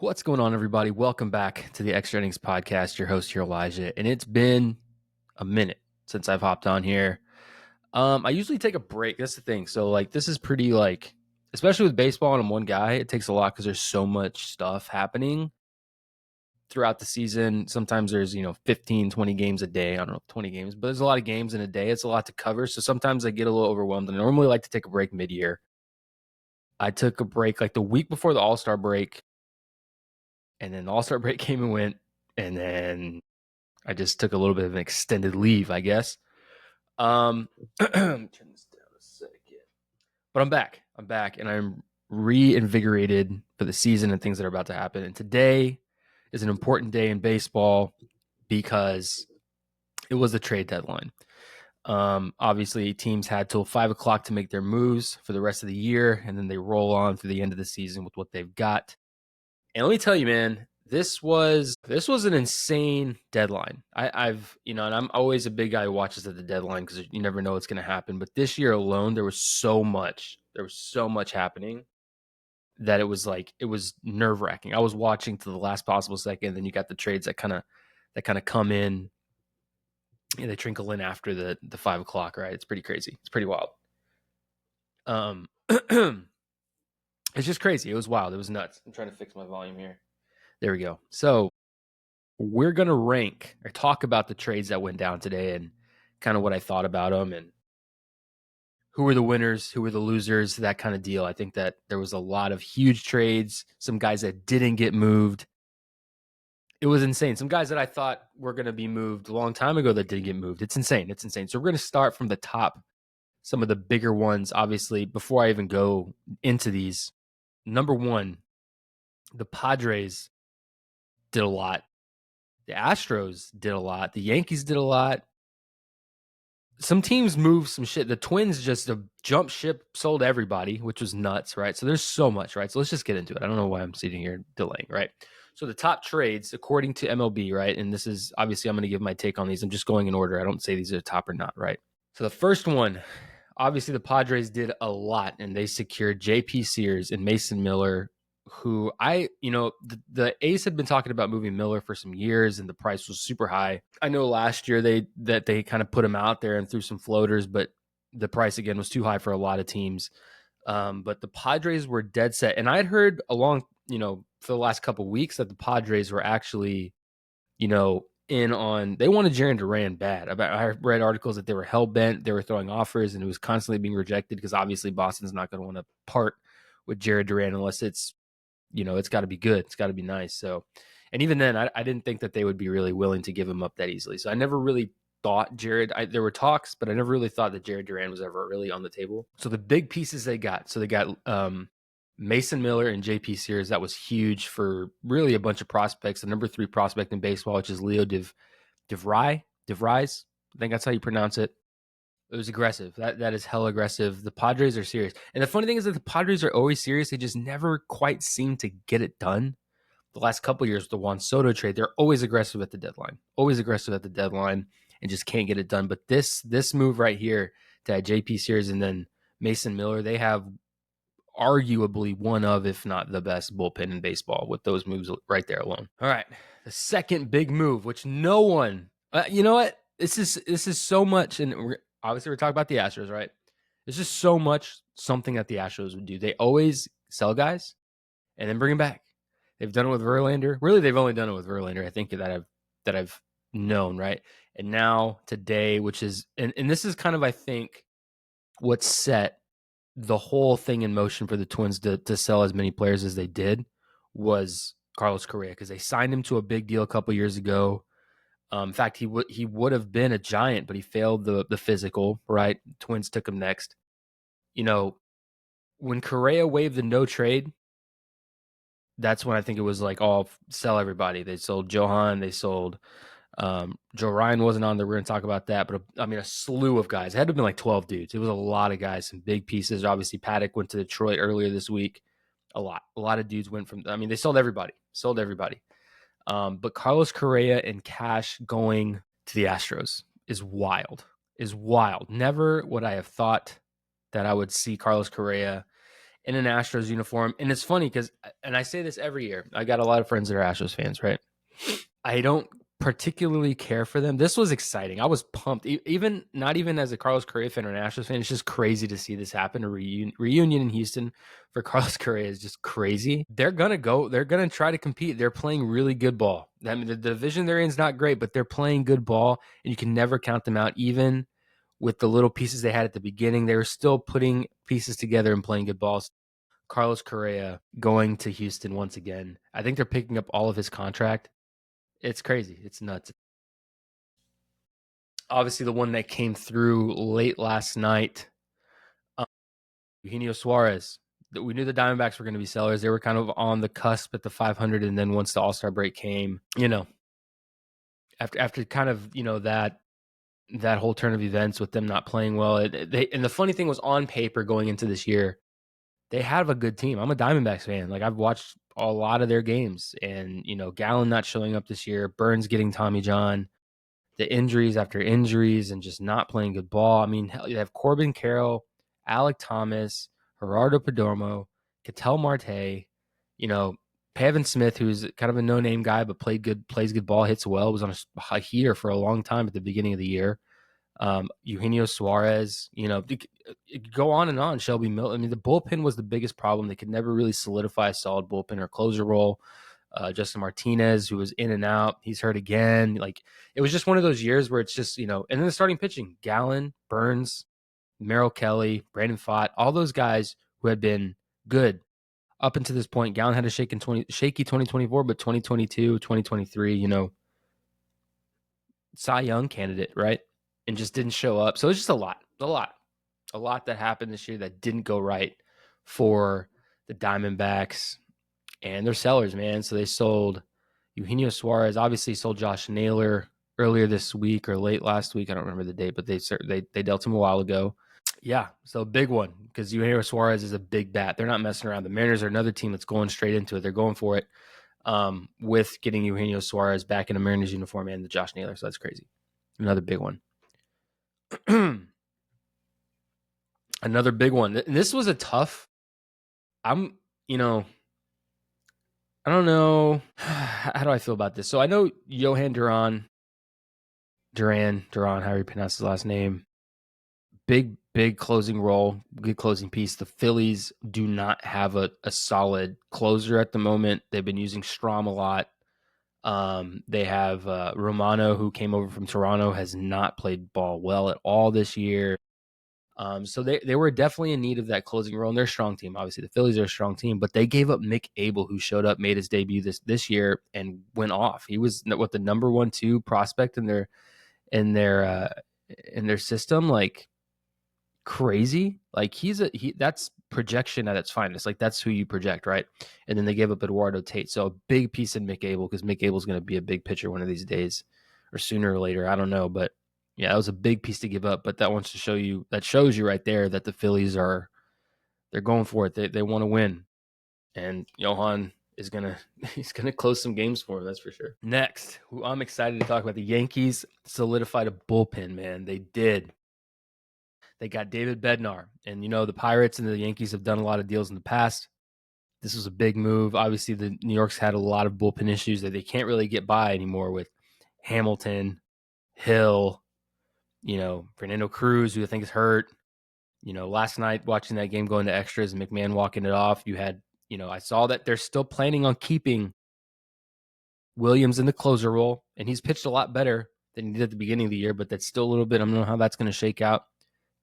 What's going on, everybody? Welcome back to the Xtra Innings Podcast. Your host here, Elijah, and it's been a minute since I've hopped on here. I usually take a break. That's the thing. So, this is pretty, especially with baseball and I'm one guy, it takes a lot because there's so much stuff happening throughout the season. Sometimes there's, 15, 20 games a day. I don't know, 20 games, but there's a lot of games in a day. It's a lot to cover. So sometimes I get a little overwhelmed, and I normally like to take a break mid-year. I took a break the week before the All-Star break. And then the All-Star break came and went, and then I just took a little bit of an extended leave, I guess. Turn this down a second. But I'm back. And I'm reinvigorated for the season and things that are about to happen. And today is an important day in baseball because it was the trade deadline. Obviously, teams had till 5 o'clock to make their moves for the rest of the year, and then they roll on through the end of the season with what they've got. And let me tell you, man, this was an insane deadline. And I'm always a big guy who watches at the deadline because you never know what's going to happen. But this year alone, there was so much happening that it was nerve wracking. I was watching to the last possible second. Then you got the trades that kind of come in and they trickle in after the 5 o'clock. Right? It's pretty crazy. It's pretty wild. It's just crazy. It was wild. It was nuts. I'm trying to fix my volume here. There we go. So we're going to rank or talk about the trades that went down today and kind of what I thought about them and who were the winners, who were the losers, that kind of deal. I think that there was a lot of huge trades, some guys that didn't get moved. It was insane. Some guys that I thought were going to be moved a long time ago that didn't get moved. It's insane. So we're going to start from the top, some of the bigger ones, obviously, before I even go into these. Number one, the Padres did a lot. The Astros did a lot. The Yankees did a lot. Some teams moved some shit. The Twins just jumped ship, sold everybody, which was nuts, right? So there's so much, right? So let's just get into it. I don't know why I'm sitting here delaying, right? So the top trades, according to MLB, right? And this is, obviously, I'm going to give my take on these. I'm just going in order. I don't say these are top or not, right? So the first one, obviously, the Padres did a lot, and they secured J.P. Sears and Mason Miller, who the A's had been talking about moving Miller for some years, and the price was super high. I know last year they kind of put him out there and threw some floaters, but the price again was too high for a lot of teams. But the Padres were dead set, and I'd heard for the last couple of weeks that the Padres were actually, in on, they wanted Jarren Duran bad. I read articles that they were hell bent, they were throwing offers, and it was constantly being rejected because obviously Boston's not going to want to part with Jarren Duran unless it's, it's got to be good, it's got to be nice. So, and even then, I didn't think that they would be really willing to give him up that easily. So I never really thought there were talks, but I never really thought that Jarren Duran was ever really on the table. So the big pieces they got, Mason Miller and J.P. Sears. That was huge for really a bunch of prospects. The number 3 prospect in baseball, which is Leo DeVries. I think that's how you pronounce it. It was aggressive. That is hella aggressive. The Padres are serious. And the funny thing is that the Padres are always serious. They just never quite seem to get it done. The last couple of years with the Juan Soto trade, they're always aggressive at the deadline. And just can't get it done. But this move right here to add J.P. Sears and then Mason Miller, they have arguably one of, if not the best bullpen in baseball with those moves right there alone. All right. The second big move, which no one, you know what? This is so much. And obviously we're talking about the Astros, right? There's just so much something that the Astros would do. They always sell guys and then bring them back. They've done it with Verlander. Really, they've only done it with Verlander, I think, that I've known, right? And now today, which is, and this is kind of, I think, what set the whole thing in motion for the Twins to sell as many players as they did was Carlos Correa, because they signed him to a big deal a couple years ago. In fact, he would have been a Giant, but he failed the physical, right? Twins took him next. When Correa waived the no trade, that's when I think it was sell everybody. They sold Johan, they sold Joe Ryan wasn't on there. We're going to talk about that. But a slew of guys. It had to have been 12 dudes. It was a lot of guys, some big pieces. Obviously, Paddock went to Detroit earlier this week. A lot of dudes went from, they sold everybody. But Carlos Correa and cash going to the Astros is wild. Never would I have thought that I would see Carlos Correa in an Astros uniform. And it's funny because, and I say this every year, I got a lot of friends that are Astros fans, right? I don't particularly care for them. This was exciting. I was pumped. Even not even as a Carlos Correa fan or an Astros fan, it's just crazy to see this happen. A reunion in Houston for Carlos Correa is just crazy. They're gonna go. They're gonna try to compete. They're playing really good ball. I mean, the division they're in is not great, but they're playing good ball, and you can never count them out. Even with the little pieces they had at the beginning, they were still putting pieces together and playing good balls. Carlos Correa going to Houston once again. I think they're picking up all of his contract. It's crazy. It's nuts. Obviously, the one that came through late last night, Eugenio Suarez. We knew the Diamondbacks were going to be sellers. They were kind of on the cusp at the 500, and then once the All-Star break came, after kind of that whole turn of events with them not playing well, and the funny thing was, on paper going into this year, they have a good team. I'm a Diamondbacks fan. Like, I've watched a lot of their games, and Gallen not showing up this year, Burns getting Tommy John, the injuries after injuries, and just not playing good ball. I mean, hell, you have Corbin Carroll, Alec Thomas, Gerardo Perdomo, Ketel Marte, Pavin Smith, who's kind of a no-name guy but plays good ball, hits well, was on a heater for a long time at the beginning of the year. Eugenio Suarez, go on and on. Shelby Milton. I mean, the bullpen was the biggest problem. They could never really solidify a solid bullpen or closer role. Justin Martinez, who was in and out, he's hurt again. Like, it was just one of those years where it's just, and then the starting pitching, Gallen, Burns, Merrill Kelly, Brandon Pfaadt, all those guys who had been good up until this point. Gallen had a shaky 2024, but 2022, 2023, Cy Young candidate, right? And just didn't show up. So it's just a lot that happened this year that didn't go right for the Diamondbacks. And they're sellers, man. So they sold Eugenio Suarez, obviously sold Josh Naylor earlier this week or late last week. I don't remember the date, but they dealt him a while ago. Yeah, so a big one because Eugenio Suarez is a big bat. They're not messing around. The Mariners are another team that's going straight into it. They're going for it with getting Eugenio Suarez back in a Mariners uniform and the Josh Naylor. So that's crazy. Another big one. Another big one. This was a tough. I don't know. How do I feel about this? So I know Johan Duran, however you pronounce his last name. Big closing role, good closing piece. The Phillies do not have a solid closer at the moment. They've been using Strom a lot. They have Romano, who came over from Toronto, has not played ball well at all this year. So they were definitely in need of that closing role, and they're a strong team. Obviously, the Phillies are a strong team, but they gave up Mick Abel, who showed up, made his debut this year, and went off. He was the number 1-2 prospect in their system, like crazy. Like that's projection at its finest. Like, that's who you project, right? And then they gave up Eduardo Tate, so a big piece in Mick Abel, because Mick Abel's going to be a big pitcher one of these days, or sooner or later. I don't know, but. Yeah, that was a big piece to give up, but that shows you right there that the Phillies they're going for it. They want to win. And Johan he's gonna close some games for him, that's for sure. Next, who I'm excited to talk about, the Yankees solidified a bullpen, man. They did. They got David Bednar. And the Pirates and the Yankees have done a lot of deals in the past. This was a big move. Obviously, the New York's had a lot of bullpen issues that they can't really get by anymore with Hamilton, Hill, Fernando Cruz, who I think is hurt. Last night watching that game going to extras and McMahon walking it off, you had, I saw that they're still planning on keeping Williams in the closer role, and he's pitched a lot better than he did at the beginning of the year, but that's still a little bit, I don't know how that's going to shake out.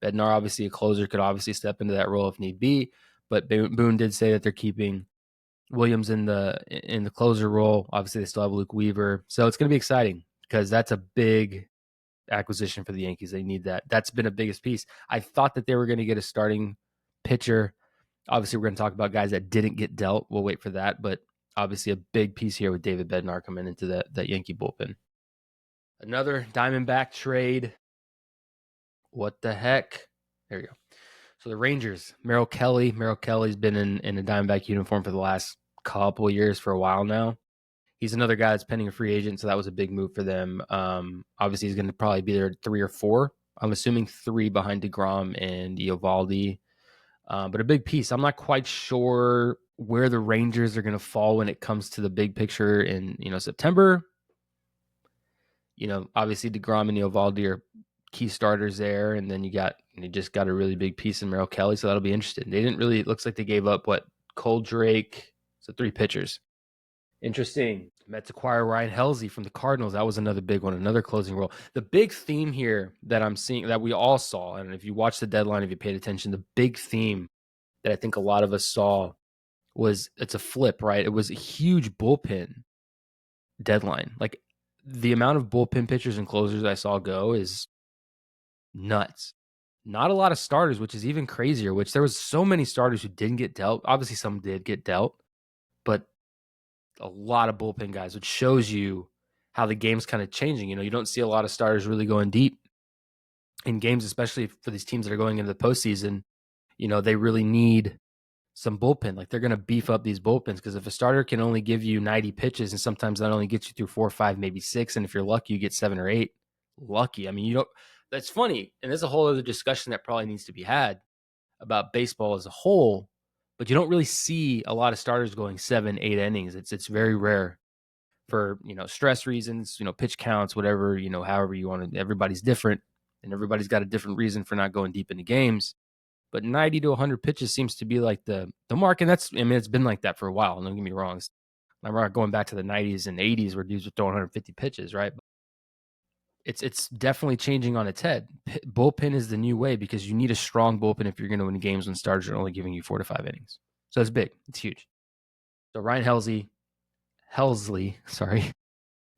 Bednar, obviously a closer, could obviously step into that role if need be, but Boone did say that they're keeping Williams in the closer role. Obviously, they still have Luke Weaver, so it's going to be exciting because that's a big acquisition for the Yankees. They need that. That's been a biggest piece. I thought that they were going to get a starting pitcher. Obviously, we're going to talk about guys that didn't get dealt. We'll wait for that, but obviously a big piece here with David Bednar coming into that Yankee bullpen. Another Diamondback trade. What the heck? There you go. So the Rangers, Merrill Kelly's been in a Diamondback uniform for the last couple of years, for a while now. He's another guy that's pending a free agent, so that was a big move for them. Obviously, he's going to probably be there 3 or 4. I'm assuming 3 behind DeGrom and Eovaldi. But a big piece. I'm not quite sure where the Rangers are going to fall when it comes to the big picture in September. Obviously DeGrom and Eovaldi are key starters there, and then you just got a really big piece in Merrill Kelly, so that'll be interesting. They didn't really. It looks like they gave up Cole Drake, so 3 pitchers. Interesting. Mets acquire Ryan Helsley from the Cardinals. That was another big one, another closing role. The big theme here that I'm seeing, that we all saw, and if you watched the deadline, if you paid attention, the big theme that I think a lot of us saw was it's a flip, right? It was a huge bullpen deadline. Like the amount of bullpen pitchers and closers I saw go is nuts. Not a lot of starters, which is even crazier, which there was so many starters who didn't get dealt. Obviously some did get dealt, but a lot of bullpen guys, which shows you how the game's kind of changing. You don't see a lot of starters really going deep in games, especially for these teams that are going into the postseason. They really need some bullpen. Like they're going to beef up these bullpens, because if a starter can only give you 90 pitches and sometimes that only gets you through 4 or 5, maybe 6, and if you're lucky, you get 7 or 8. Lucky. I mean, that's funny. And there's a whole other discussion that probably needs to be had about baseball as a whole, but you don't really see a lot of starters going 7, 8 innings. It's very rare for, stress reasons, pitch counts, whatever, however you want to. Everybody's different, and everybody's got a different reason for not going deep into games. But 90 to 100 pitches seems to be like the mark, and it's been like that for a while. Don't get me wrong. I'm not going back to the 90s and 80s where dudes were throwing 150 pitches, right? It's definitely changing on its head. Bullpen is the new way, because you need a strong bullpen if you're going to win games when starters are only giving you 4 to 5 innings. So it's big. It's huge. So Ryan Helsley,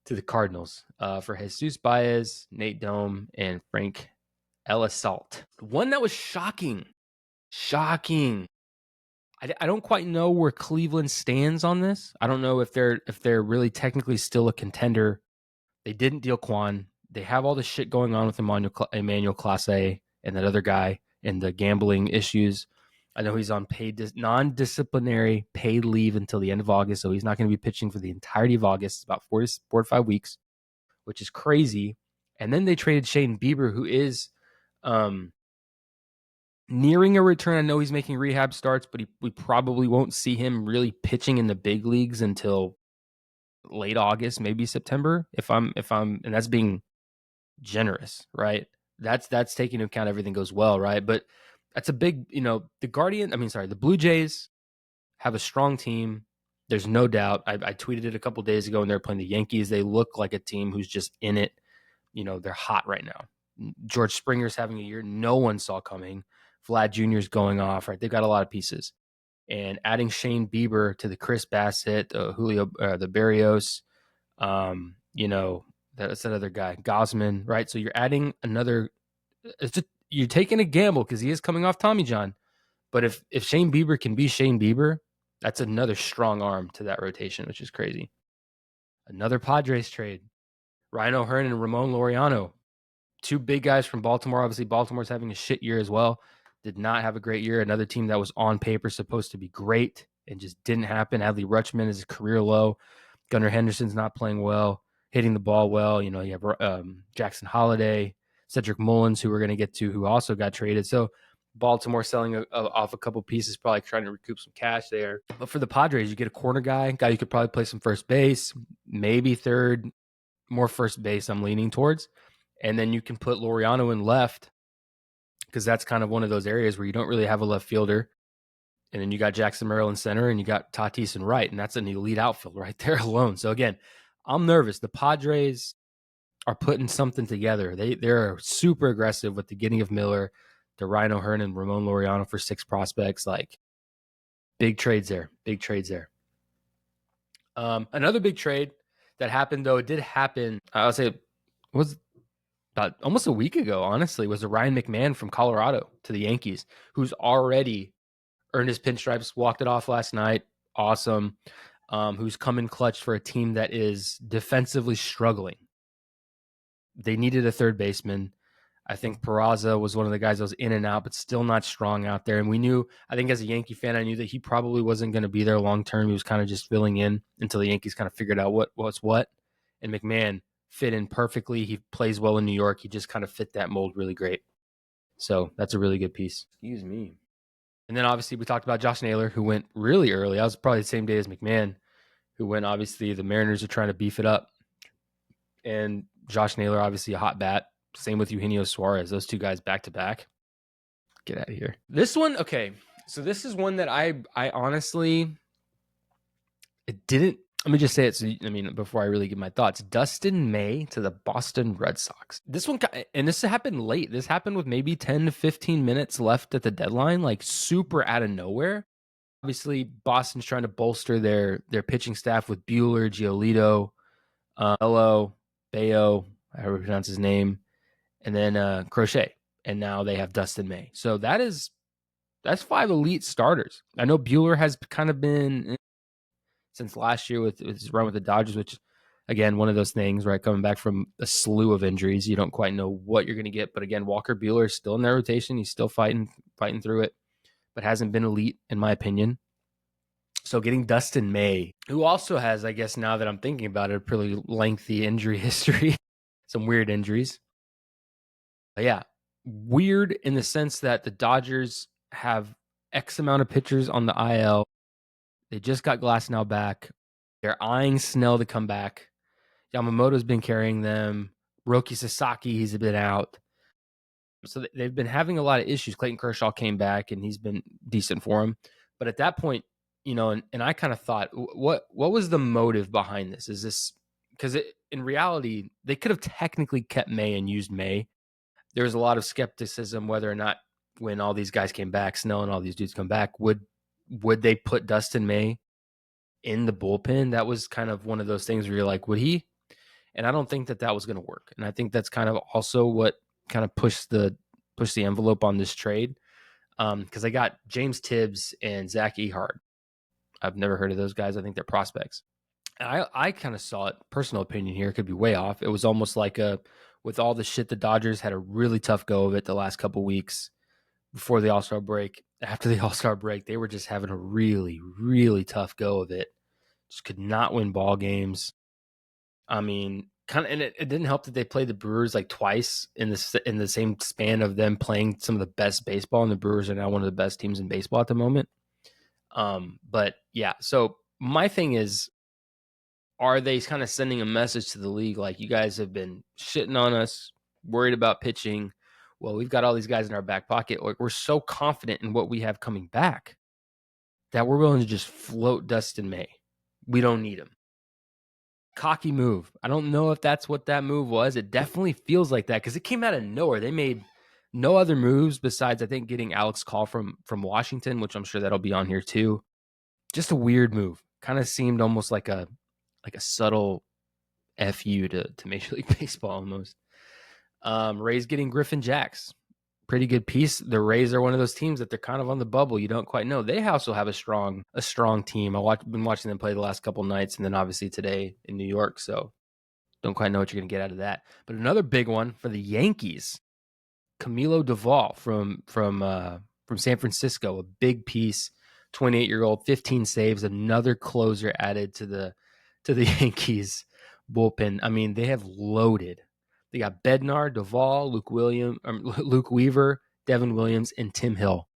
to the Cardinals for Jesus Baez, Nate Dome, and Frank Elisalt. One that was shocking. I don't quite know where Cleveland stands on this. I don't know if they're really technically still a contender. They didn't deal Quan. They have all this shit going on with Emmanuel Clase and that other guy and the gambling issues. I know he's on non-disciplinary paid leave until the end of August, so he's not going to be pitching for the entirety of August. It's about 4 to 5 weeks, which is crazy. And then they traded Shane Bieber, who is nearing a return. I know he's making rehab starts, but we probably won't see him really pitching in the big leagues until late August, maybe September. If I'm, and that's being generous, right? That's taking into account everything goes well, right? But that's a big, the Blue Jays have a strong team. There's no doubt. I tweeted it a couple days ago when they were playing the Yankees. They look like a team who's just in it. They're hot right now. George Springer's having a year no one saw coming. Vlad Jr.'s going off, right? They've got a lot of pieces. And adding Shane Bieber to the Chris Bassett, Julio, the Barrios, that's that other guy, Gosman, right? So you're adding another. You're taking a gamble because he is coming off Tommy John. But if Shane Bieber can be Shane Bieber, that's another strong arm to that rotation, which is crazy. Another Padres trade. Ryan O'Hearn and Ramon Laureano. 2 big guys from Baltimore. Obviously, Baltimore's having a shit year as well. Did not have a great year. Another team that was on paper supposed to be great and just didn't happen. Adley Rutschman is a career low. Gunnar Henderson's not playing well, hitting the ball well. You have Jackson Holliday, Cedric Mullins, who we're going to get to, who also got traded. So Baltimore selling off a couple pieces, probably trying to recoup some cash there. But for the Padres, you get a corner guy who could probably play some first base, maybe third, more first base I'm leaning towards. And then you can put Laureano in left, because that's kind of one of those areas where you don't really have a left fielder. And then you got Jackson Merrill in center, and you got Tatis in right, and that's an elite outfield right there alone. So again, I'm nervous. The Padres are putting something together. They're super aggressive with the getting of Miller, to Ryan O'Hearn and Ramon Laureano for 6 prospects. Like big trades there. Another big trade that happened, though, it did happen. I would say it was about almost a week ago, honestly, was a Ryan McMahon from Colorado to the Yankees, who's already earned his pinstripes, walked it off last night. Awesome. Who's come in clutch for a team that is defensively struggling. They needed a third baseman. I think Peraza was one of the guys that was in and out, but still not strong out there. And we knew, I think as a Yankee fan, I knew that he probably wasn't going to be there long term. He was kind of just filling in until the Yankees kind of figured out what was what. And McMahon fit in perfectly. He plays well in New York. He just kind of fit that mold really great. So that's a really good piece. Excuse me. And then obviously we talked about Josh Naylor, who went really early. I was probably the same day as McMahon, who went. Obviously, the Mariners are trying to beef it up. And Josh Naylor, obviously a hot bat. Same with Eugenio Suarez. Those two guys back to back. Get out of here. This one, okay. So this is one that I honestly, it didn't. Let me just say it. So, I mean, before I really give my thoughts, Dustin May to the Boston Red Sox. This one, and this happened late. This happened with maybe 10 to 15 minutes left at the deadline, like super out of nowhere. Obviously, Boston's trying to bolster their pitching staff with Buehler, Giolito, Elo, Bayo, however you pronounce his name, and then Crochet. And now they have Dustin May. So that's 5 elite starters. I know Buehler has kind of been since last year with his run with the Dodgers, which, again, one of those things, right? Coming back from a slew of injuries, you don't quite know what you're going to get. But again, Walker Buehler is still in their rotation. He's still fighting through it, but hasn't been elite, in my opinion. So getting Dustin May, who also has, I guess now that I'm thinking about it, a pretty lengthy injury history, some weird injuries. But yeah, weird in the sense that the Dodgers have X amount of pitchers on the IL. They just got Glasnow back. They're eyeing Snell to come back. Yamamoto's been carrying them. Roki Sasaki, he's been out. So they've been having a lot of issues. Clayton Kershaw came back, and he's been decent for him. But at that point, and I kind of thought, what was the motive behind this? Is this because in reality, they could have technically kept May and used May. There was a lot of skepticism whether or not when all these guys came back, Snell and all these dudes come back, would they put Dustin May in the bullpen? That was kind of one of those things where you're like, would he? And I don't think that was going to work. And I think that's kind of also what kind of pushed the envelope on this trade. Because I got James Tibbs and Zach Ehart. I've never heard of those guys. I think they're prospects. And I kind of saw it, personal opinion here, could be way off. It was almost like with all the shit, the Dodgers had a really tough go of it the last couple weeks before the All-Star break. After the All-Star break, they were just having a really, really tough go of it. Just could not win ball games. I mean, and it didn't help that they played the Brewers like twice in the same span of them playing some of the best baseball, and the Brewers are now one of the best teams in baseball at the moment. But yeah, so my thing is, are they kind of sending a message to the league like, you guys have been shitting on us, worried about pitching? Well, we've got all these guys in our back pocket. Like, we're so confident in what we have coming back that we're willing to just float Dustin May. We don't need him. Cocky move. I don't know if that's what that move was. It definitely feels like that because it came out of nowhere. They made no other moves besides, I think, getting Alex Call from Washington, which I'm sure that'll be on here too. Just a weird move. Kind of seemed almost like a subtle FU to Major League Baseball almost. Rays getting Griffin Jacks. Pretty good piece. The Rays are one of those teams that they're kind of on the bubble. You don't quite know. They also have a strong team. Been watching them play the last couple nights, and then obviously today in New York. So don't quite know what you're going to get out of that. But another big one for the Yankees, Camilo Doval from San Francisco, a big piece. 28-year-old, 15 saves, another closer added to the Yankees bullpen. I mean, they have loaded. They got Bednar, Doval, Luke Weaver, Devin Williams, and Tim Hill.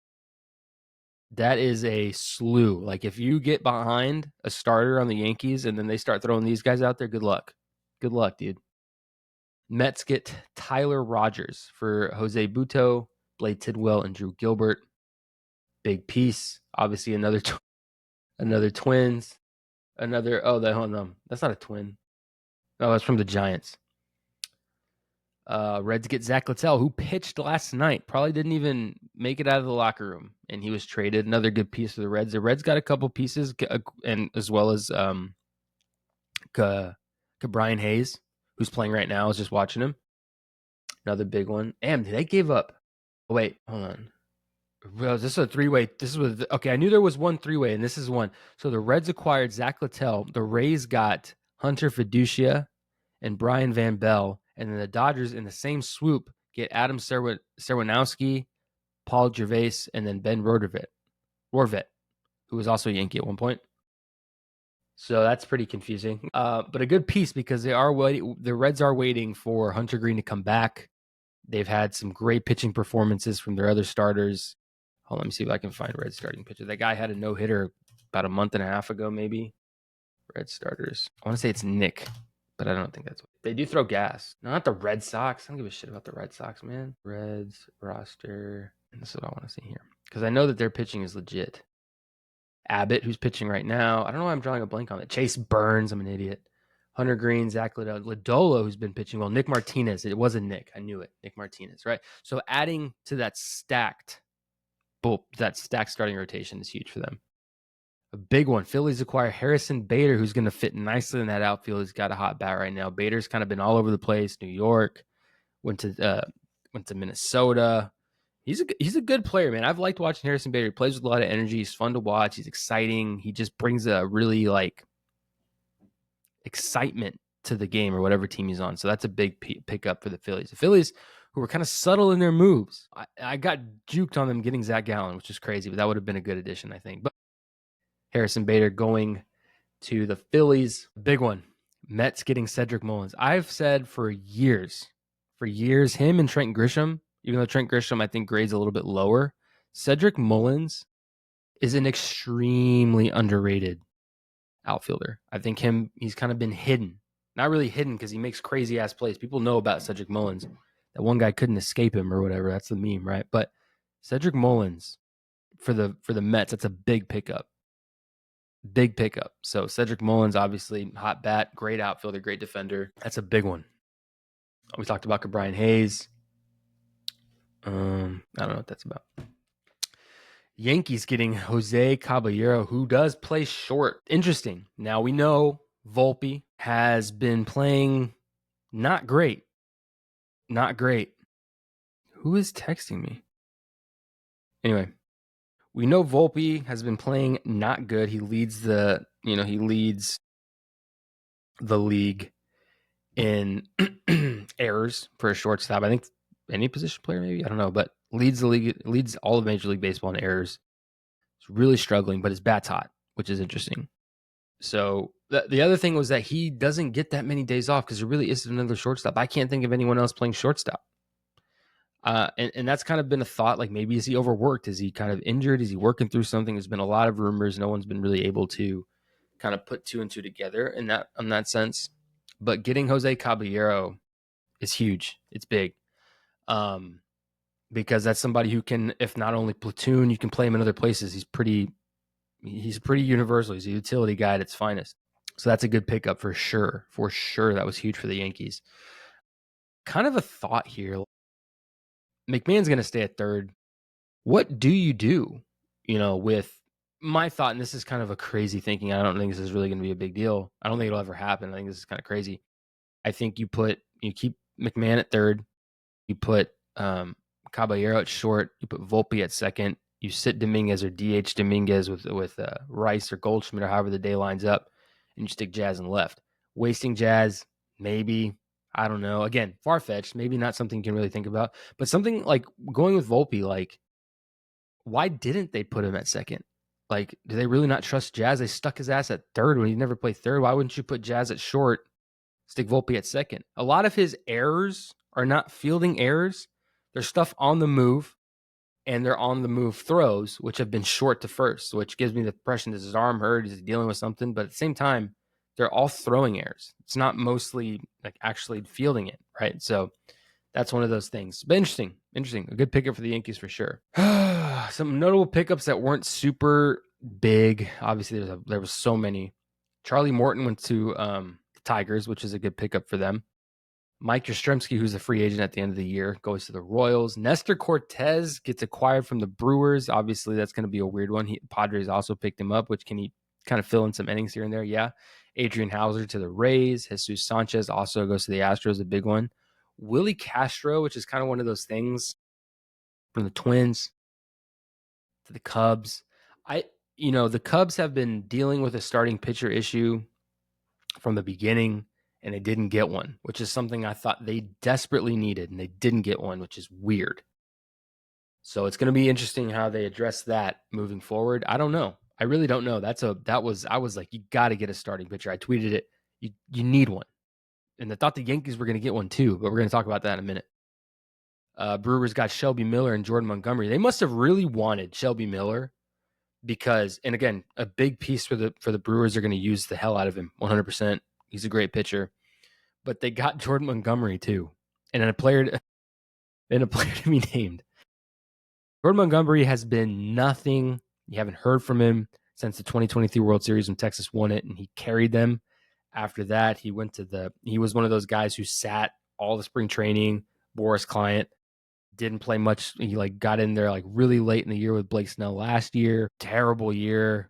That is a slew. Like, if you get behind a starter on the Yankees and then they start throwing these guys out there, good luck. Good luck, dude. Mets get Tyler Rogers for Jose Buto, Blade Tidwell, and Drew Gilbert. Big piece. Obviously, another Twins. That's not a twin. No, that's from the Giants. Reds get Zach Littell, who pitched last night. Probably didn't even make it out of the locker room, and he was traded. Another good piece for the Reds. The Reds got a couple pieces, and as well as Brian Hayes, who's playing right now. I was just watching him. Another big one. Damn, they gave up. Oh, wait, hold on. Well, this is a three-way. Okay, I knew there was one three-way, and this is one. So the Reds acquired Zach Littell. The Rays got Hunter Fiducia and Brian Van Bell. And then the Dodgers, in the same swoop, get Adam Serwanowski, Paul Gervais, and then Ben Rorvet, who was also a Yankee at one point. So that's pretty confusing. But a good piece because the Reds are waiting for Hunter Green to come back. They've had some great pitching performances from their other starters. Hold on, let me see if I can find Red starting pitcher. That guy had a no-hitter about a month and a half ago, maybe. Red starters. I want to say it's Nick, but I don't think that's what they do. Throw gas. No, not the Red Sox. I don't give a shit about the Red Sox, man. Reds roster. This is what I want to see here because I know that their pitching is legit. Abbott, who's pitching right now. I don't know why I'm drawing a blank on it. Chase Burns. I'm an idiot. Hunter Green, Zach Lodolo, who's been pitching well. Nick Martinez. It wasn't Nick. I knew it. Nick Martinez, right? So adding to that stacked starting rotation is huge for them. A big one. Phillies acquire Harrison Bader, who's going to fit nicely in that outfield. He's got a hot bat right now. Bader's kind of been all over the place. New York, went to Minnesota. He's a good player, man. I've liked watching Harrison Bader. He plays with a lot of energy. He's fun to watch. He's exciting. He just brings a really excitement to the game or whatever team he's on. So that's a big pickup for the Phillies. The Phillies, who were kind of subtle in their moves. I got juked on them getting Zach Gallen, which is crazy, but that would have been a good addition, I think. But Harrison Bader going to the Phillies. Big one. Mets getting Cedric Mullins. I've said for years, him and Trent Grisham, even though Trent Grisham I think grades a little bit lower, Cedric Mullins is an extremely underrated outfielder. I think he's kind of been hidden. Not really hidden because he makes crazy ass plays. People know about Cedric Mullins. That one guy couldn't escape him or whatever. That's the meme, right? But Cedric Mullins for the Mets, that's a big pickup. Big pickup. So Cedric Mullins, obviously, hot bat, great outfielder, great defender. That's a big one. We talked about Brian Hayes. I don't know what that's about. Yankees getting Jose Caballero, who does play short. Interesting. Now we know Volpe has been playing not great. Not great. Who is texting me? Anyway, we know Volpe has been playing not good. He leads the league in errors for a shortstop. I think any position player, maybe, I don't know, but leads the league, leads all of Major League Baseball in errors. He's really struggling, but his bat's hot, which is interesting. So the other thing was that he doesn't get that many days off because there really isn't another shortstop. I can't think of anyone else playing shortstop. And that's kind of been a thought, like maybe is he overworked? Is he kind of injured? Is he working through something? There's been a lot of rumors. No one's been really able to kind of put two and two together in that sense. But getting Jose Caballero is huge. It's big. Because that's somebody who can, if not only platoon, you can play him in other places. He's pretty universal. He's a utility guy at its finest. So that's a good pickup for sure. For sure. That was huge for the Yankees. Kind of a thought here. McMahon's going to stay at third. What do you do, with my thought, and this is kind of a crazy thinking. I don't think this is really going to be a big deal. I don't think it'll ever happen. I think this is kind of crazy. I think you keep McMahon at third. You put Caballero at short. You put Volpe at second. You sit Dominguez or DH Dominguez with Rice or Goldschmidt or however the day lines up, and you stick Jazz in left. Wasting Jazz, maybe. I don't know. Again, far-fetched. Maybe not something you can really think about. But something like going with Volpe, like, why didn't they put him at second? Like, do they really not trust Jazz? They stuck his ass at third when he never played third. Why wouldn't you put Jazz at short, stick Volpe at second? A lot of his errors are not fielding errors. They're stuff on the move, and they're on the move throws, which have been short to first, which gives me the impression that his arm hurt, is he dealing with something? But at the same time, they're all throwing errors. It's not mostly like actually fielding it, right? So that's one of those things. But interesting. A good pickup for the Yankees for sure. Some notable pickups that weren't super big. Obviously, there was so many. Charlie Morton went to the Tigers, which is a good pickup for them. Mike Yastrzemski, who's a free agent at the end of the year, goes to the Royals. Nestor Cortez gets acquired from the Brewers. Obviously, that's going to be a weird one. Padres also picked him up, which can he kind of fill in some innings here and there? Yeah. Adrian Hauser to the Rays. Jesus Sanchez also goes to the Astros, a big one. Willie Castro, which is kind of one of those things, from the Twins to the Cubs. The Cubs have been dealing with a starting pitcher issue from the beginning, and they didn't get one, which is something I thought they desperately needed, and they didn't get one, which is weird. So it's going to be interesting how they address that moving forward. I don't know. I really don't know. I was like, you got to get a starting pitcher. I tweeted it. You need one. And I thought the Yankees were going to get one too, but we're going to talk about that in a minute. Brewers got Shelby Miller and Jordan Montgomery. They must have really wanted Shelby Miller because, and again, a big piece for the Brewers are going to use the hell out of him 100%. He's a great pitcher. But they got Jordan Montgomery too. And a player to be named. Jordan Montgomery has been nothing. You haven't heard from him since the 2023 World Series when Texas won it, and he carried them. After that, he was one of those guys who sat all the spring training. Boris Client didn't play much. He got in there really late in the year with Blake Snell last year. Terrible year.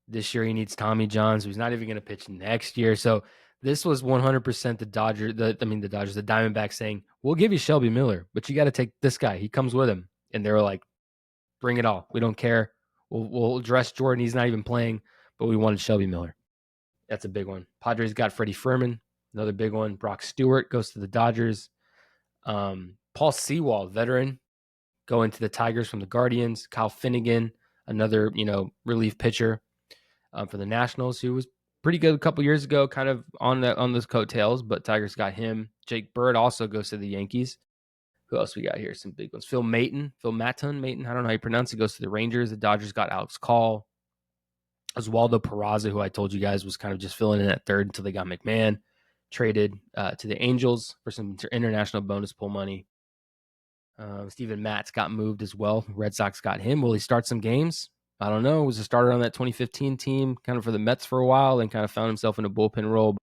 This year he needs Tommy John, so he's not even going to pitch next year. So this was 100% the Diamondbacks saying, we'll give you Shelby Miller, but you got to take this guy. He comes with him. And they were like, bring it all. We don't care. We'll address Jordan. He's not even playing, but we wanted Shelby Miller. That's a big one. Padres got Freddie Fermin, another big one. Brock Stewart goes to the Dodgers. Paul Sewald, veteran, going to the Tigers from the Guardians. Kyle Finnegan, another relief pitcher for the Nationals, who was pretty good a couple years ago, kind of on those coattails, but Tigers got him. Jake Bird also goes to the Yankees. Who else we got here? Some big ones. Phil Maton, I don't know how you pronounce it, goes to the Rangers. The Dodgers got Alex Call. Oswaldo Peraza, who I told you guys was kind of just filling in at third until they got McMahon, traded to the Angels for some international bonus pool money. Steven Matz got moved as well. Red Sox got him. Will he start some games? I don't know. He was a starter on that 2015 team, kind of for the Mets for a while, and kind of found himself in a bullpen role.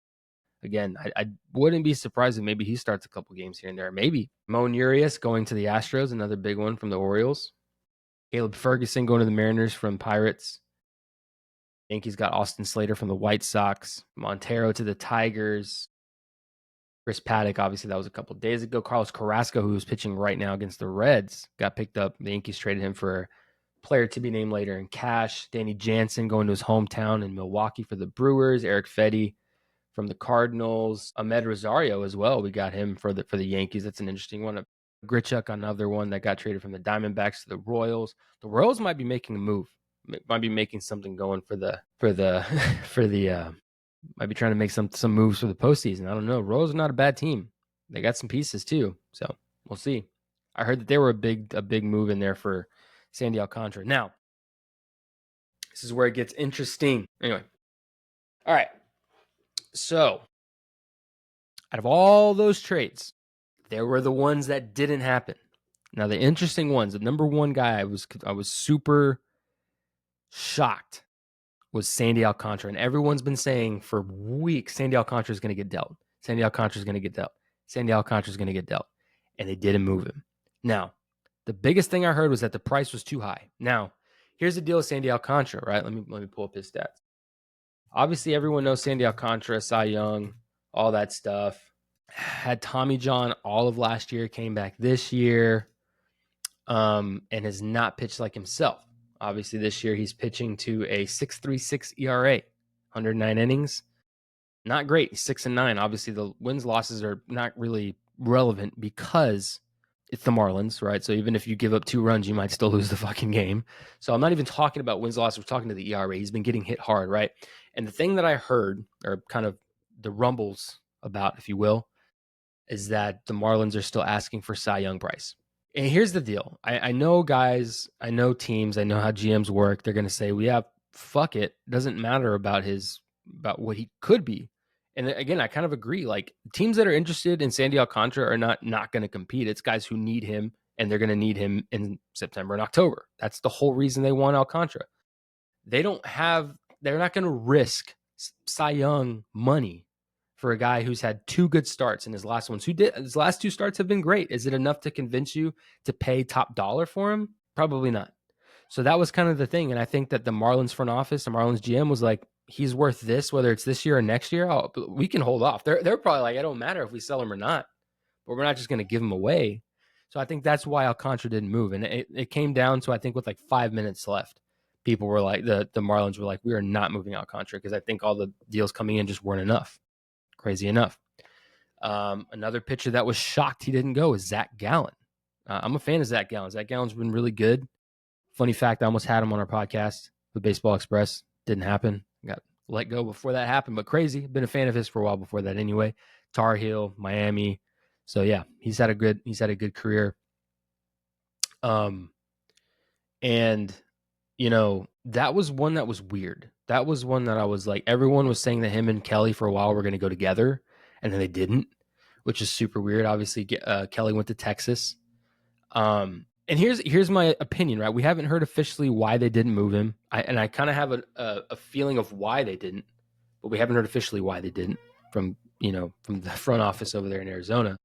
Again, I wouldn't be surprised if maybe he starts a couple games here and there. Maybe. Mo Urias going to the Astros, another big one from the Orioles. Caleb Ferguson going to the Mariners from Pirates. Yankees got Austin Slater from the White Sox. Montero to the Tigers. Chris Paddock, obviously that was a couple days ago. Carlos Carrasco, who's pitching right now against the Reds, got picked up. The Yankees traded him for a player to be named later in cash. Danny Jansen going to his hometown in Milwaukee for the Brewers. Eric Fedde from the Cardinals. Ahmed Rosario as well. We got him for the Yankees. That's an interesting one. Grichuk, another one that got traded from the Diamondbacks to the Royals. The Royals might be making a move. Might be making something going might be trying to make some moves for the postseason. I don't know. Royals are not a bad team. They got some pieces too. So we'll see. I heard that they were a big move in there for Sandy Alcantara. Now, this is where it gets interesting. Anyway. All right. So, out of all those trades, there were the ones that didn't happen. Now, the interesting ones, the number one guy I was super shocked was Sandy Alcantara. And everyone's been saying for weeks, Sandy Alcantara is going to get dealt. Sandy Alcantara is going to get dealt. Sandy Alcantara is going to get dealt. And they didn't move him. Now, the biggest thing I heard was that the price was too high. Now, here's the deal with Sandy Alcantara, right? Let me pull up his stats. Obviously, everyone knows Sandy Alcantara, Cy Young, all that stuff. Had Tommy John all of last year, came back this year, and has not pitched like himself. Obviously, this year he's pitching to a 6.36 ERA, 109 innings. Not great. He's 6-9. Obviously, the wins losses are not really relevant because it's the Marlins, right? So even if you give up 2 runs, you might still lose the fucking game. So I'm not even talking about wins losses. We're talking to the ERA. He's been getting hit hard, right? And the thing that I heard, or kind of the rumbles about, if you will, is that the Marlins are still asking for Cy Young price. And here's the deal. I know guys, I know teams, I know how GMs work. They're going to say, well, yeah, fuck it. It doesn't matter about what he could be. And again, I kind of agree. Like, teams that are interested in Sandy Alcantara are not going to compete. It's guys who need him, and they're going to need him in September and October. That's the whole reason they want Alcantara. They're not going to risk Cy Young money for a guy who's had 2 good starts in his last ones. His last 2 starts have been great. Is it enough to convince you to pay top dollar for him? Probably not. So that was kind of the thing. And I think that the Marlins front office, the Marlins GM was like, he's worth this, whether it's this year or next year. We can hold off. They're probably like, it don't matter if we sell him or not, but we're not just going to give him away. So I think that's why Alcantara didn't move. And it came down to, I think, with like 5 minutes left, people were like, the Marlins were like, we are not moving Alcantara, because I think all the deals coming in just weren't enough. Crazy enough. Another pitcher that was shocked he didn't go is Zach Gallen. I'm a fan of Zach Gallen. Zach Gallen's been really good. Funny fact, I almost had him on our podcast with Baseball Express. Didn't happen. Got let go before that happened, but crazy. Been a fan of his for a while before that anyway. Tar Heel, Miami. So yeah, he's had a good career. And, that was one that was weird. That was one that I was like, everyone was saying that him and Kelly for a while were going to go together, and then they didn't, which is super weird. Obviously, Kelly went to Texas. And here's my opinion, right? We haven't heard officially why they didn't move him. I kind of have a feeling of why they didn't, but we haven't heard officially why they didn't from the front office over there in Arizona.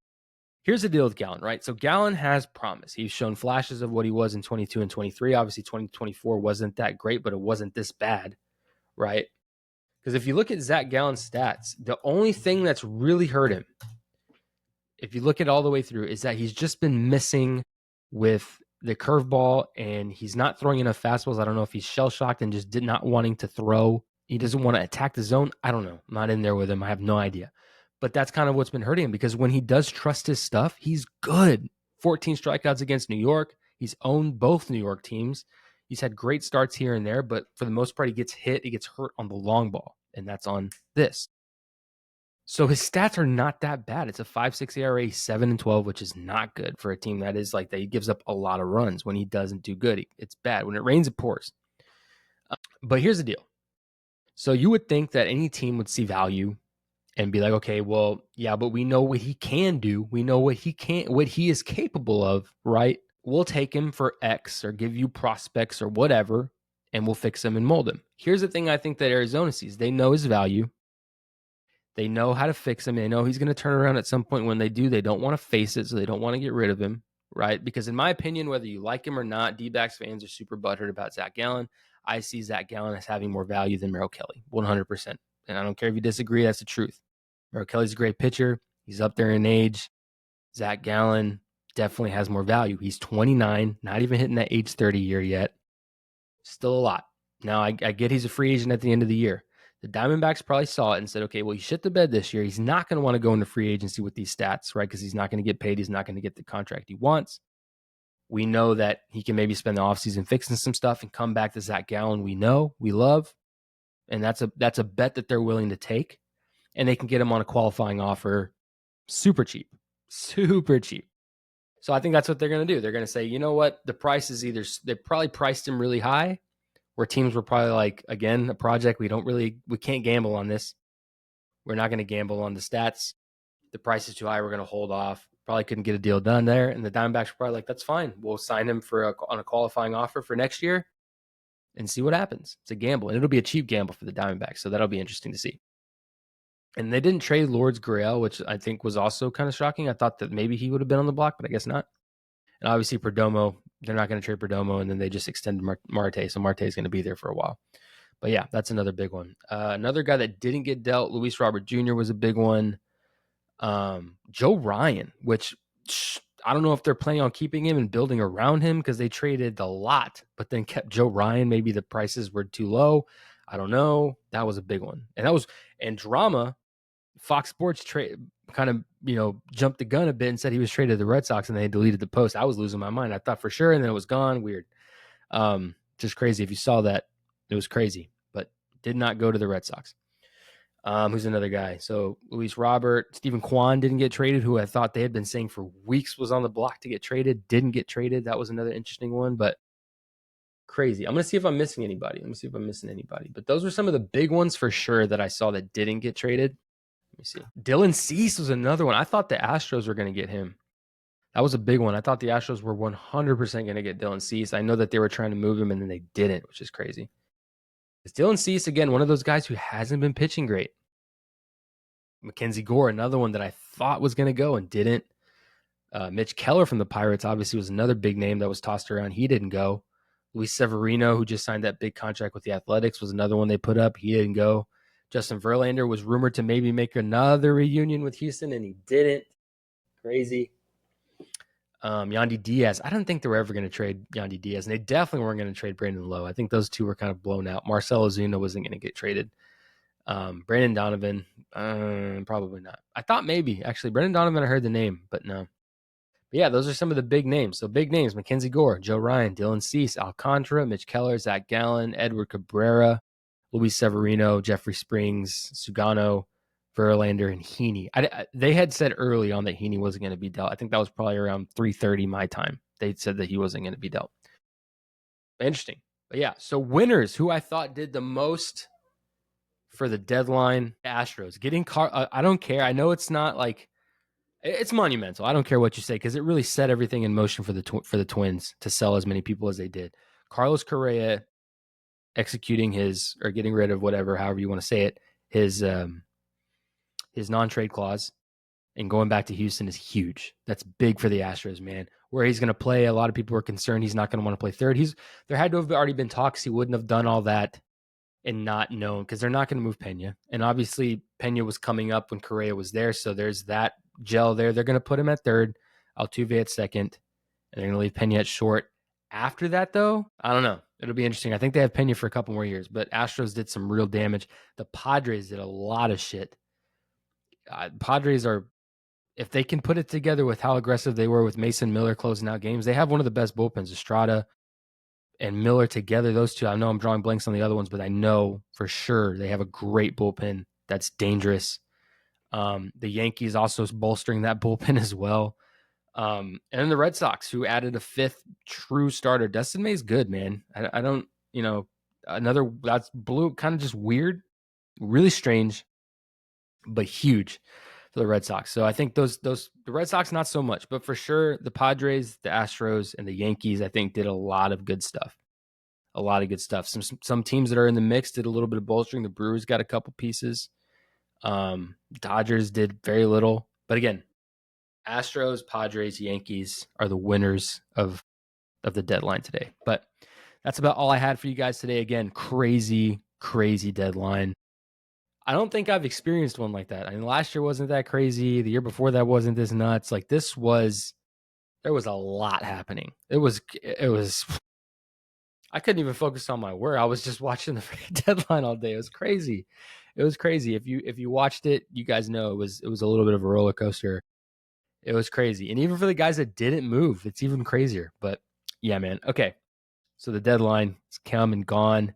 Here's the deal with Gallen, right? So Gallen has promise. He's shown flashes of what he was in 22 and 23. Obviously, 2024 wasn't that great, but it wasn't this bad, right? Because if you look at Zach Gallen's stats, the only thing that's really hurt him, if you look at all the way through, is that he's just been missing with the curveball, and he's not throwing enough fastballs. I don't know if he's shell-shocked and just not wanting to throw. He doesn't want to attack the zone. I don't know. I'm not in there with him. I have no idea. But that's kind of what's been hurting him, because when he does trust his stuff, he's good. 14 strikeouts against New York. He's owned both New York teams. He's had great starts here and there, but for the most part, he gets hurt on the long ball, and that's on this. So his stats are not that bad. It's a 5.6 ERA, 7-12, which is not good for a team that is like that. He gives up a lot of runs when he doesn't do good. It's bad. When it rains, it pours. But here's the deal. So you would think that any team would see value and be like, okay, well, yeah, but we know what he can do. We know what he is capable of, right? We'll take him for X or give you prospects or whatever, and we'll fix him and mold him. Here's the thing I think that Arizona sees. They know his value. They know how to fix him. They know he's going to turn around at some point. When they do, they don't want to face it, so they don't want to get rid of him, right? Because in my opinion, whether you like him or not, D-backs fans are super butthurt about Zach Gallen. I see Zach Gallen as having more value than Merrill Kelly, 100%. And I don't care if you disagree, that's the truth. Merrill Kelly's a great pitcher. He's up there in age. Zach Gallen definitely has more value. He's 29, not even hitting that age 30 year yet. Still a lot. Now, I get he's a free agent at the end of the year. The Diamondbacks probably saw it and said, okay, well, he shit the bed this year. He's not going to want to go into free agency with these stats, right? Because he's not going to get paid. He's not going to get the contract he wants. We know that he can maybe spend the offseason fixing some stuff and come back to Zach Gallen we know, we love. And that's a bet that they're willing to take. And they can get him on a qualifying offer super cheap. Super cheap. So I think that's what they're going to do. They're going to say, you know what? The price is they probably priced him really high, where teams were probably like, again, a project, we can't gamble on this. We're not going to gamble on the stats. The price is too high. We're going to hold off. Probably couldn't get a deal done there. And the Diamondbacks were probably like, that's fine. We'll sign him on a qualifying offer for next year and see what happens. It's a gamble, and it'll be a cheap gamble for the Diamondbacks. So that'll be interesting to see. And they didn't trade Lourdes Gurriel, which I think was also kind of shocking. I thought that maybe he would have been on the block, but I guess not. And obviously Perdomo, they're not going to trade Perdomo, and then they just extended Marte. So Marte is going to be there for a while. But yeah, that's another big one. Another guy that didn't get dealt, Luis Robert Jr. was a big one. Joe Ryan, which I don't know if they're planning on keeping him and building around him, because they traded a lot, but then kept Joe Ryan. Maybe the prices were too low. I don't know. That was a big one. And drama, Fox Sports kind of, jumped the gun a bit and said he was traded to the Red Sox, and they deleted the post. I was losing my mind. I thought for sure, and then it was gone. Weird. Just crazy. If you saw that, it was crazy, but did not go to the Red Sox. Who's another guy? So Luis Robert, Stephen Kwan didn't get traded, who I thought they had been saying for weeks was on the block to get traded. Didn't get traded. That was another interesting one, but crazy. I'm going to see if I'm missing anybody. But those were some of the big ones for sure that I saw that didn't get traded. Let me see. Dylan Cease was another one. I thought the Astros were going to get him. That was a big one. I thought the Astros were 100% going to get Dylan Cease. I know that they were trying to move him, and then they didn't, which is crazy. It's Dylan Cease, again, one of those guys who hasn't been pitching great. Mackenzie Gore, another one that I thought was going to go and didn't. Mitch Keller from the Pirates obviously was another big name that was tossed around. He didn't go. Luis Severino, who just signed that big contract with the Athletics, was another one they put up. He didn't go. Justin Verlander was rumored to maybe make another reunion with Houston, and he didn't. Crazy. Yandy Diaz. I don't think they were ever going to trade Yandy Diaz, and they definitely weren't going to trade Brandon Lowe. I think those two were kind of blown out. Marcell Ozuna wasn't going to get traded. Brandon Donovan, probably not. I thought maybe, actually. Brandon Donovan, I heard the name, but no. But yeah, those are some of the big names. So big names: Mackenzie Gore, Joe Ryan, Dylan Cease, Alcantara, Mitch Keller, Zach Gallen, Edward Cabrera, Luis Severino, Jeffrey Springs, Sugano, Verlander, and Heaney. They had said early on that Heaney wasn't going to be dealt. I think that was probably around 3:30 my time they said that he wasn't going to be dealt. Interesting. But yeah, so winners who I thought did the most for the deadline, Astros. Getting I don't care. I know it's not like it's monumental. I don't care what you say because it really set everything in motion for the Twins to sell as many people as they did. Carlos Correa executing his or getting rid of whatever, however you want to say it, his non-trade clause and going back to Houston is huge. That's big for the Astros, man. Where he's going to play, a lot of people were concerned he's not going to want to play third. There had to have already been talks. He wouldn't have done all that and not known because they're not going to move Pena. And obviously Pena was coming up when Correa was there. So there's that gel there. They're going to put him at third, Altuve at second, and they're going to leave Pena at short. After that, though, I don't know. It'll be interesting. I think they have Pena for a couple more years, but Astros did some real damage. The Padres did a lot of shit. Padres are, if they can put it together with how aggressive they were with Mason Miller closing out games, they have one of the best bullpens. Estrada and Miller together, those two, I know I'm drawing blanks on the other ones, but I know for sure they have a great bullpen that's dangerous. The Yankees also bolstering that bullpen as well. And then the Red Sox, who added a fifth true starter. Dustin May's good, man. I don't, another that's blue, kind of just weird, really strange, but huge for the Red Sox. So I think the Red Sox, not so much, but for sure the Padres, the Astros, and the Yankees, I think did a lot of good stuff. A lot of good stuff. Some teams that are in the mix did a little bit of bolstering. The Brewers got a couple pieces. Dodgers did very little. But again, Astros, Padres, Yankees are the winners of the deadline today. But that's about all I had for you guys today. Again, crazy deadline. I don't think I've experienced one like that. I mean, last year wasn't that crazy. The year before that wasn't this nuts. Like there was a lot happening. It was I couldn't even focus on my work. I was just watching the deadline all day. It was crazy. If you watched it, you guys know it was a little bit of a roller coaster. It was crazy. And even for the guys that didn't move, it's even crazier. But yeah, man. Okay. So the deadline is come and gone.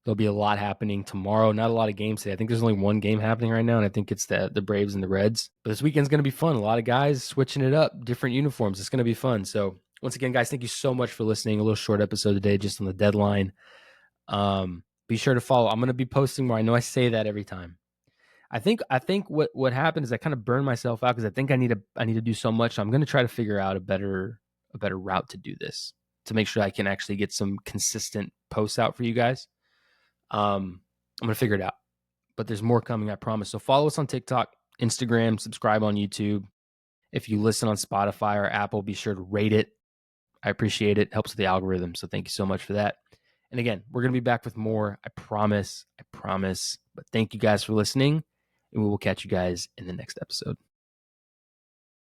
There'll be a lot happening tomorrow. Not a lot of games today. I think there's only one game happening right now, and I think it's the Braves and the Reds. But this weekend's going to be fun. A lot of guys switching it up, different uniforms. It's going to be fun. So once again, guys, thank you so much for listening. A little short episode today just on the deadline. Be sure to follow. I'm going to be posting more. I know I say that every time. I think what happened is I kind of burned myself out because I think I need to do so much. So I'm going to try to figure out a better route to do this to make sure I can actually get some consistent posts out for you guys. I'm going to figure it out, but there's more coming, I promise. So follow us on TikTok, Instagram, subscribe on YouTube. If you listen on Spotify or Apple, be sure to rate it. I appreciate it. Helps with the algorithm. So thank you so much for that. And again, we're going to be back with more. I promise. But thank you guys for listening, and we will catch you guys in the next episode.